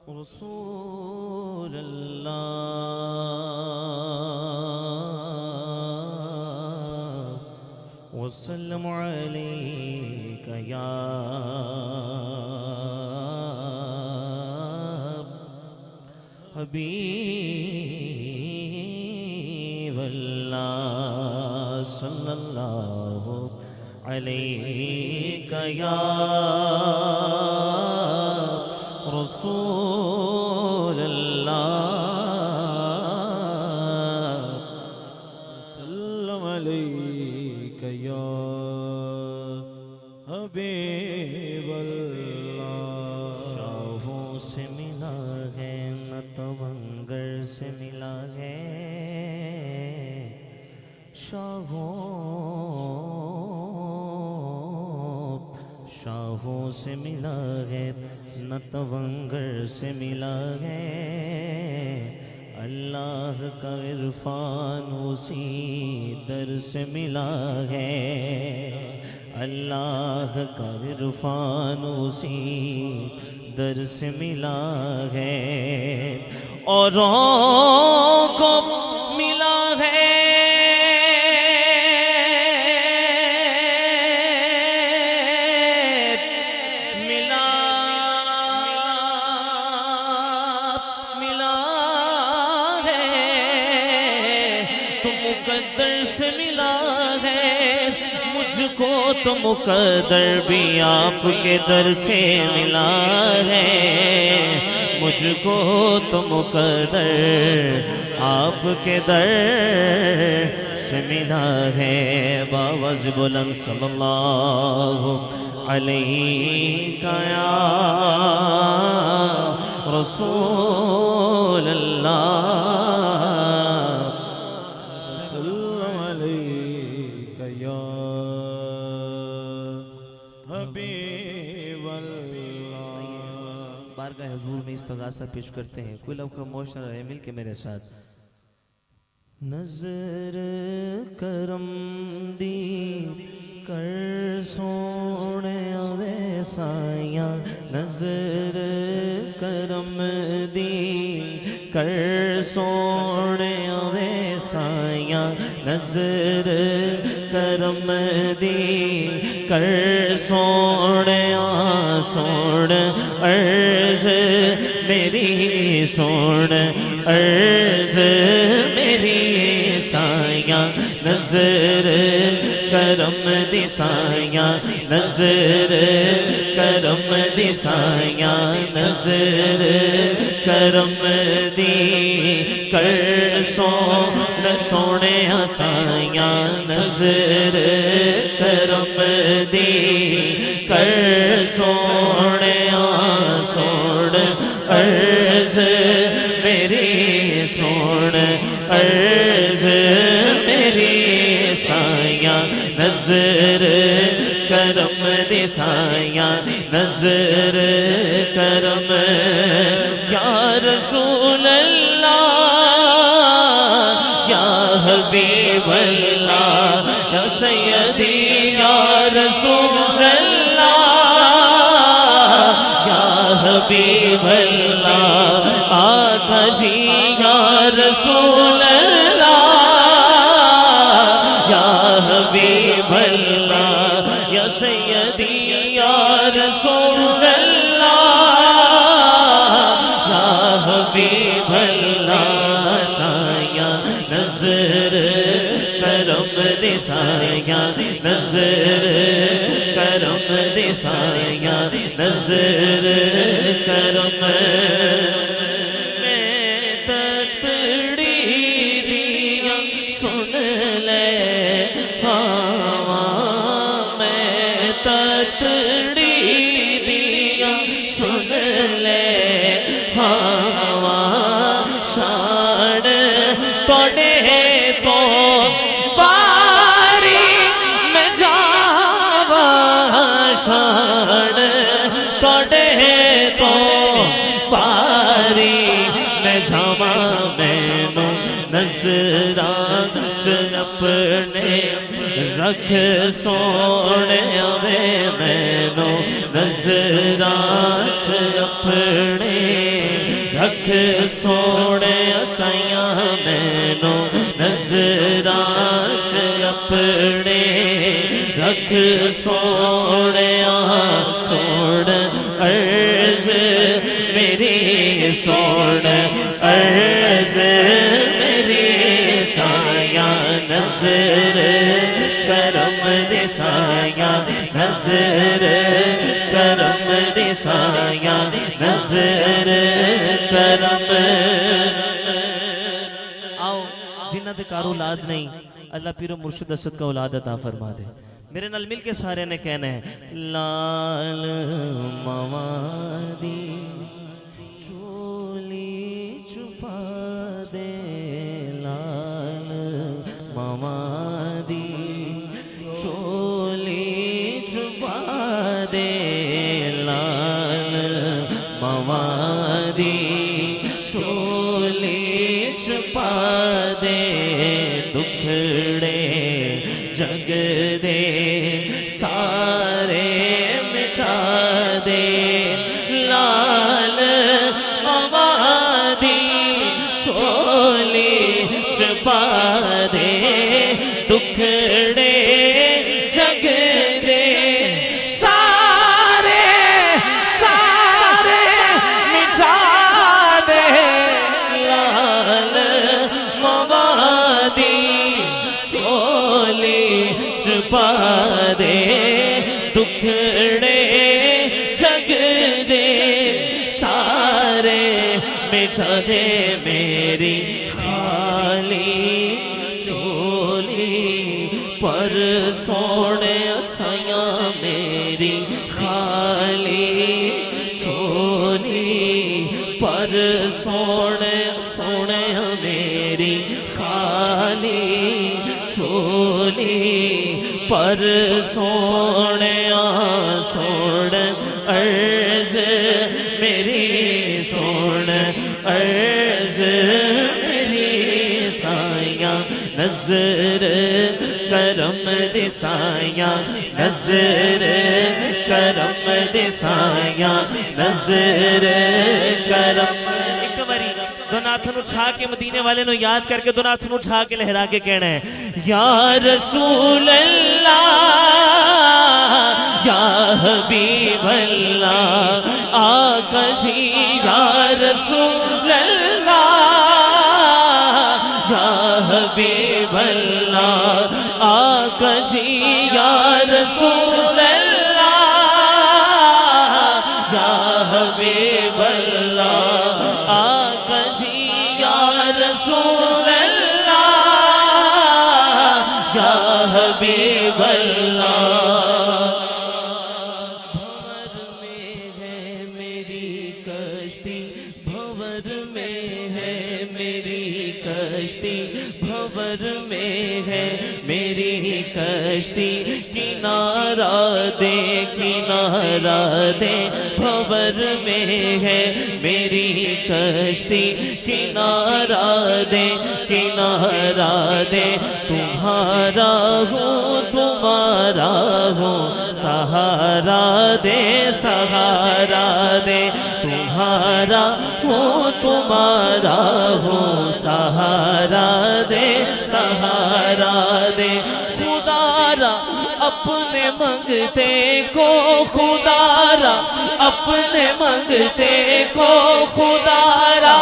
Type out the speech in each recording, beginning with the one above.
رسول اللہ وسلم علیک یا حبیب اللہ صلی اللہ علیک یا رسول اللہ وسلم علیک یا حبیب اللہ شاہوں سے ملا ہے نہ توانگر سے ملا ہے شاہوں سے ملا ہے نہ توانگر سے ملا ہے اللہ کا عرفان اسی در سے ملا ہے اللہ کا عرفان اسی در سے ملا ہے اوروں کو ملا ہے مقدر سے ملا ہے مجھ کو تو مقدر بھی آپ کے در سے ملا ہے مجھ کو تو مقدر آپ کے در سے ملا ہے باوز بلند صلی اللہ علیہ یا رسول اللہ بارگاہ حضور میں استغاثہ پیش کرتے ہیں کوئی لوگ خاموش نہ رہے مل کے میرے ساتھ نظر کرم دی کر سونے ویسائیاں نظر کرم دی کر سونے ویسائیاں نظر کرم دی کر سونے سوڑ عرض میری سوڑ عرض میری سایاں نظر کرم دی سایاں نظر کرم دی سایاں نظر کرم دی کر سونے سایاں نظر کرم دی کر سونے سوڑ عرض میری سوڑ عرض میری سایاں نظر کرم دی سایاں نظر کرم یا رسول اللہ یا حبیب اللہ یا سیدی یا رسول اللہ یا حبیب اللہ آقا جی یا رسول اللہ یا حبیب اللہ یا سیدی یا رسول اللہ یا حبیب اللہ سایاں نظر کرم دی سایاں نظر کرم دی سایاں نظر کرم میں تتڑی دیا سن لے ہاں میں تتڑی دیا سن لے ہاں شان توڑے تو توڑے تو پاری میں جھاما مینو نظران اپنے رکھ سونے مینو نظران اپنے رکھ سونے اسیاں مینو نظراں چ اپنے رکھ سونے سوڑ عرض میری سوڑ عرض میری سایہ نظر کرم دے سایہ نظر کرم دے سایہ نظر کرم آؤ جنہ دے کار اولاد نہیں اللہ پیر و مرشد اسد کا اولاد عطا فرما دے میرے نال مل کے سارے نے کہنا ہے لال موادی چولی چھپا دے لال موادی چولی چھپا دے لال موادی چولی چھپا دے دکھڑے جگ دے سارے مٹا دے لال موادی چولی چھپا دے دکھڑے جگ دے سارے سارے مٹا دے لال موادی چولی چھپا دے دکھڑے جگ دے سارے مٹا دے میری خالی چولی پر سونے اسیاں میری خالی چولی پر سونے سونے میری خالی چولی پر سونے سوڑ عرض میری سوڑ عرض میری سایہ نظر کرم دے سایہ نظر کرم دے سایہ نظر کرم ایک باری دو ناتھن اٹھا کے مدینے والے نو یاد کر کے دو ناتھن اٹھا کے لہرا کے کہنا ہے یا رسول اللہ یا حبیب اللہ آقا جی یا رسول اللہ یا حبیب اللہ آقا جی یا رسول اللہ یا حبیب اللہ آقا جی یا رسول اللہ یا حبیب اللہ بھور میں ہے میری کشتی بھور میں ہے میری کشتی بھور میں ہے میری کشتی کنارہ دے بھور میں ہے میری کشتی کنارہ دے تمہارا ہوں سہارا دے تمہارا ہوں تمہارا ہوں سہارا دے خدا را اپنے منگتے کو خدا را اپنے منگتے کو خدا را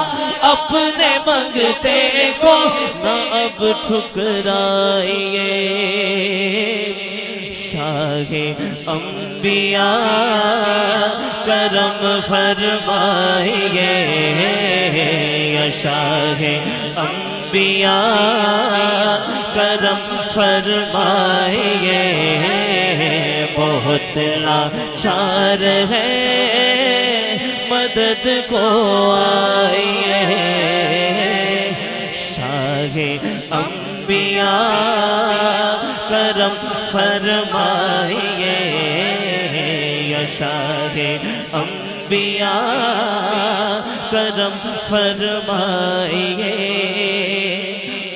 اپنے منگتے کو نہ اب ٹھکرائیے شاہ انبیاء کرم فرمائیے یا شاہ انبیاء کرم فرمائیے بہت لاچار ہے مدد کو آئیے شاہ انبیاء کرم فرمائیے یا شاہ انبیاء کرم فرمائیے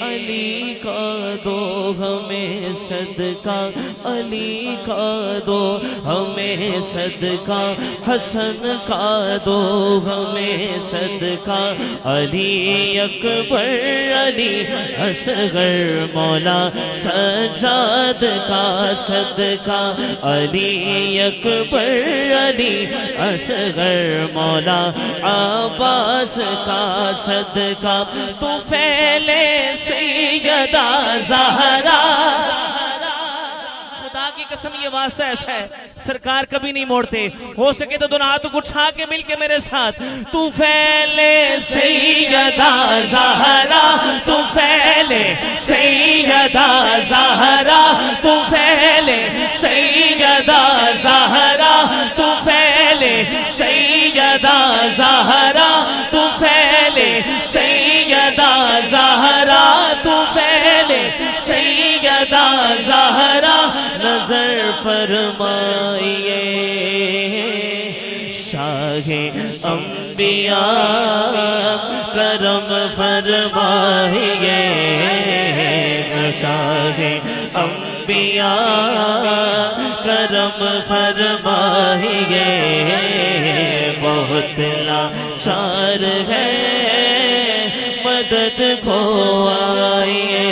علی کا دو ہمیں صدقہ علی کا دو، ہمیں صدقہ حسن کا دو، ہمیں صدقہ علی اکبر علی اصغر مولا سجاد کا صدقہ علی اکبر علی اصغر مولا عباس کا صدقہ تو پھیلے سیدہ زہرا۔ خدا کی قسم یہ واسطہ ایسا ہے سرکار کبھی نہیں موڑتے، ہو سکے تو دونوں ہاتھوں کو اٹھا کے مل کے میرے ساتھ، تو پھیلے سیدہ زہرا، تو پھیلے سیدہ زہرا، تو پھیلے سیدہ زہرا، تو پھیلے سیدہ زہرا، تو پھیلے سیدہ زہرا، تو پھیلے سیدہ زہرا۔ نظر فرمائیے شاہ انبیاء، کرم فرمائیے شاہ انبیاء، کرم فرمائیے، بہت لاچار ہے مدد کو آئیے،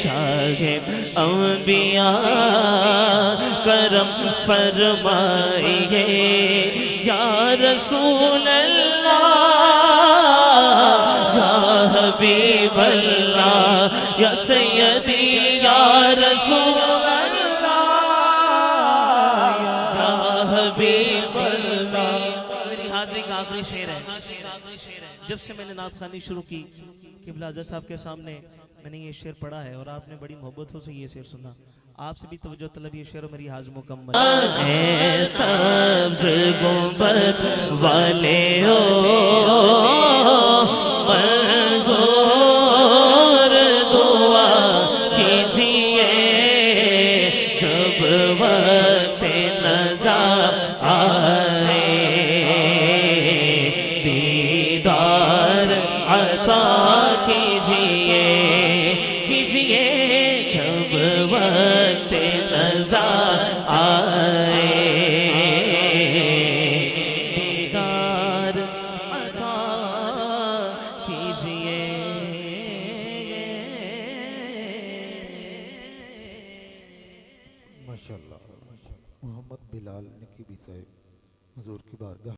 شاہ انبیاء کرم فرمائیے، یا رسول اللہ یا حبیب اللہ یا سیدی یا رسول اللہ یا حبیب اللہ۔ میری حاضری کا آخری شعر ہے، جب سے میں نے نعت خوانی شروع کی قبلہ اعظم صاحب کے سامنے میں نے یہ شعر پڑھا ہے اور آپ نے بڑی محبتوں سے یہ شعر سنا، آپ سے بھی توجہ طلب، یہ شعر و میری حاضر مکمل۔ اے سبز گنبد والے ہو منظور دعا کیجئے، جب وقت نظر آئے دیدار عطا کیجئے، جب وقت نظر آئے دیدار عطا کیجئے۔ ماشاءاللہ محمد بلال نقیبی صاحب حضور کی بارگاہ